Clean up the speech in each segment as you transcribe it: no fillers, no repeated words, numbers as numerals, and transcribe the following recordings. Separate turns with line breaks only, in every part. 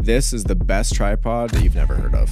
This is the best tripod that you've never heard of.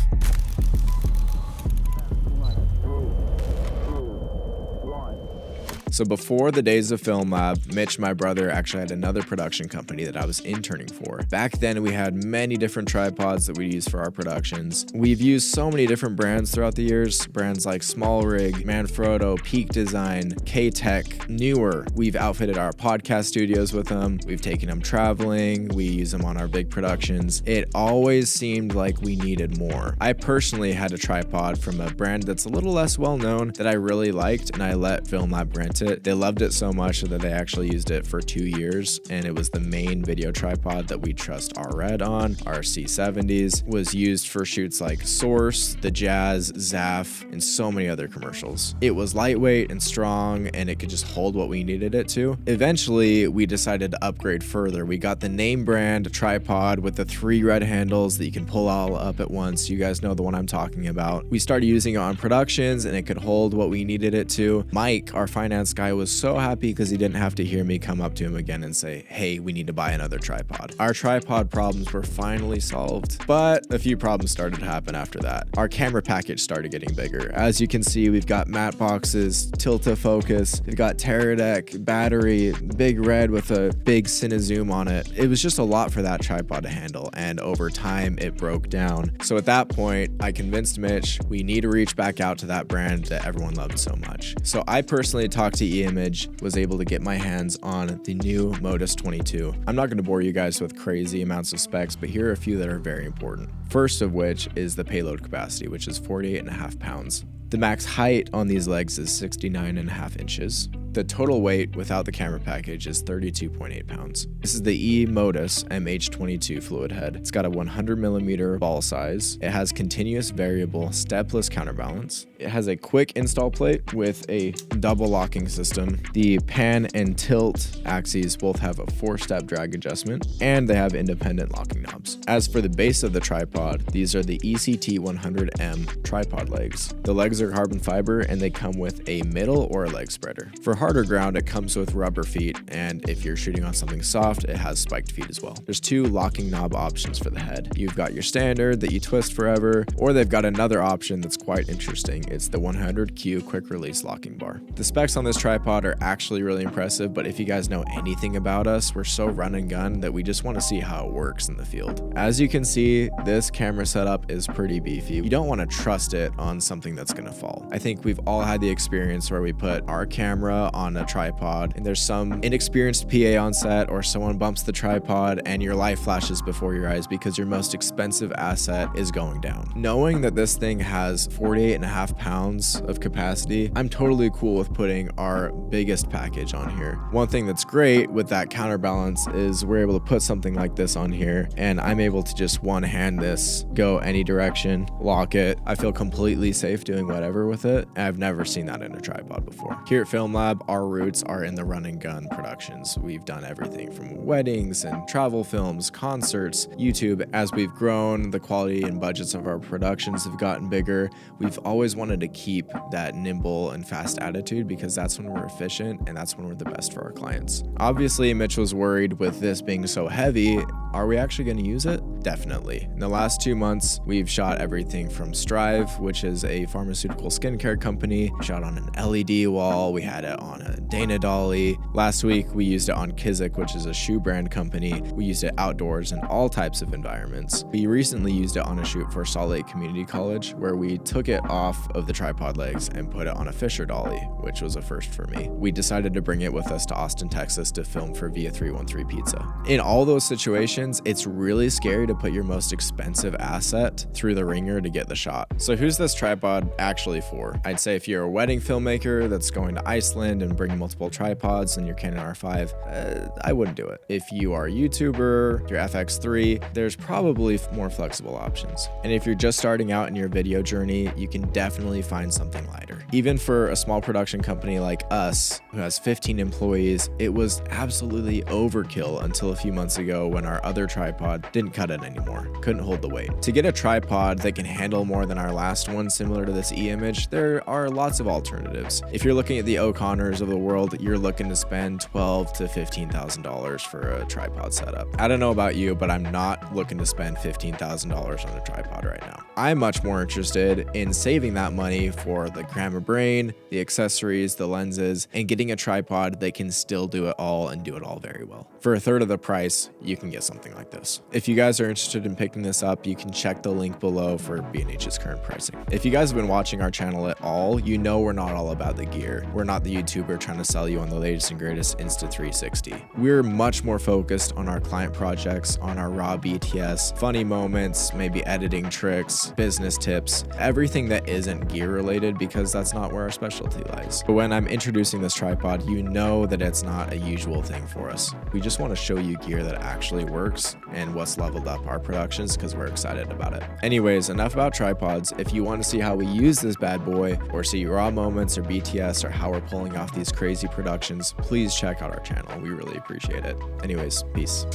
So before the days of FilmLaab, Mitch, my brother, actually had another production company that I was interning for. Back then, we had many different tripods that we used for our productions. We've used so many different brands throughout the years, brands like Small Rig, Manfrotto, Peak Design, K-Tech, Newer. We've outfitted our podcast studios with them. We've taken them traveling. We use them on our big productions. It always seemed like we needed more. I personally had a tripod from a brand that's a little less well known that I really liked, and I let FilmLaab rent it. They loved it so much that they actually used it for 2 years, and it was the main video tripod that we trust our Red on. Our C70s was used for shoots like Source, The Jazz, Zaf, and so many other commercials. It was lightweight and strong, and it could just hold what we needed it to. Eventually, we decided to upgrade further. We got the name brand tripod with the 3 red handles that you can pull all up at once. You guys know the one I'm talking about. We started using it on productions, and it could hold what we needed it to. Mike, our finance guy, was so happy because he didn't have to hear me come up to him again and say, hey, we need to buy another tripod. Our tripod problems were finally solved, but a few problems started to happen after that. Our camera package started getting bigger. As you can see, we've got matte boxes, tilt-a-focus, we've got Teradek, battery, big red with a big Cinezoom on it. It was just a lot for that tripod to handle, and over time, it broke down. So at that point, I convinced Mitch we need to reach back out to that brand that everyone loved so much. So I personally talked to Image, was able to get my hands on the new Modus 22. I'm not going to bore you guys with crazy amounts of specs, but here are a few that are very important. First of which is the payload capacity, which is 48.5 pounds. The max height on these legs is 69.5 inches. The total weight without the camera package is 32.8 pounds. This is the E-Modus MH22 fluid head. It's got a 100mm ball size. It has continuous variable stepless counterbalance. It has a quick install plate with a double locking system. The pan and tilt axes both have a 4-step drag adjustment, and they have independent locking knobs. As for the base of the tripod, these are the ECT 100M tripod legs. The legs are carbon fiber, and they come with a middle or a leg spreader. For harder ground, it comes with rubber feet, and if you're shooting on something soft, it has spiked feet as well. There's 2 locking knob options for the head. You've got your standard that you twist forever, or they've got another option that's quite interesting. It's the 100Q quick release locking bar. The specs on this tripod are actually really impressive, but if you guys know anything about us, we're so run and gun that we just want to see how it works in the field. As you can see, this camera setup is pretty beefy. You don't want to trust it on something that's going to fall. I think we've all had the experience where we put our camera on a tripod and there's some inexperienced PA on set, or someone bumps the tripod and your life flashes before your eyes because your most expensive asset is going down. Knowing that this thing has 48.5 pounds of capacity, I'm totally cool with putting our biggest package on here. One thing that's great with that counterbalance is we're able to put something like this on here, and I'm able to just one hand this, go any direction, lock it. I feel completely safe doing whatever with it. I've never seen that in a tripod before. Here at FilmLaab, our roots are in the run and gun productions. We've done everything from weddings and travel films, concerts, YouTube. As we've grown, the quality and budgets of our productions have gotten bigger. We've always wanted to keep that nimble and fast attitude because that's when we're efficient and that's when we're the best for our clients. Obviously, Mitch was worried with this being so heavy. Are we actually going to use it? Definitely. In the last 2 months, we've shot everything from Strive, which is a pharmaceutical skincare company. We shot on an LED wall. We had it on a Dana dolly. Last week, we used it on Kizik, which is a shoe brand company. We used it outdoors in all types of environments. We recently used it on a shoot for Salt Lake Community College, where we took it off of the tripod legs and put it on a Fisher dolly, which was a first for me. We decided to bring it with us to Austin, Texas to film for Via 313 Pizza. In all those situations, it's really scary to put your most expensive asset through the ringer to get the shot. So who's this tripod actually for? I'd say if you're a wedding filmmaker that's going to Iceland and bringing multiple tripods and your Canon R5, I wouldn't do it. If you are a YouTuber, your FX3, there's probably more flexible options. And if you're just starting out in your video journey, you can definitely find something lighter. Even for a small production company like us, who has 15 employees, it was absolutely overkill until a few months ago when our other tripod didn't cut it it anymore. Couldn't hold the weight. To get a tripod that can handle more than our last one similar to this image, there are lots of alternatives. If you're looking at the O'Connors of the world, you're looking to spend $12,000 to $15,000 for a tripod setup. I don't know about you, but I'm not looking to spend $15,000 on a tripod right now. I'm much more interested in saving that money for the camera brain, the accessories, the lenses, and getting a tripod that can still do it all and do it all very well. For a third of the price, you can get something like this. If you guys are interested in picking this up, you can check the link below for B&H's current pricing. If you guys have been watching our channel at all, you know we're not all about the gear. We're not the YouTuber trying to sell you on the latest and greatest Insta360. We're much more focused on our client projects, on our raw BTS, funny moments, maybe editing tricks, business tips, everything that isn't gear related, because that's not where our specialty lies. But when I'm introducing this tripod, you know that it's not a usual thing for us. We just want to show you gear that actually works and what's leveled up our productions because we're excited about it. Anyways, enough about tripods. If you want to see how we use this bad boy, or see raw moments or BTS or how we're pulling off these crazy productions, please check out our channel. We really appreciate it. Anyways, peace.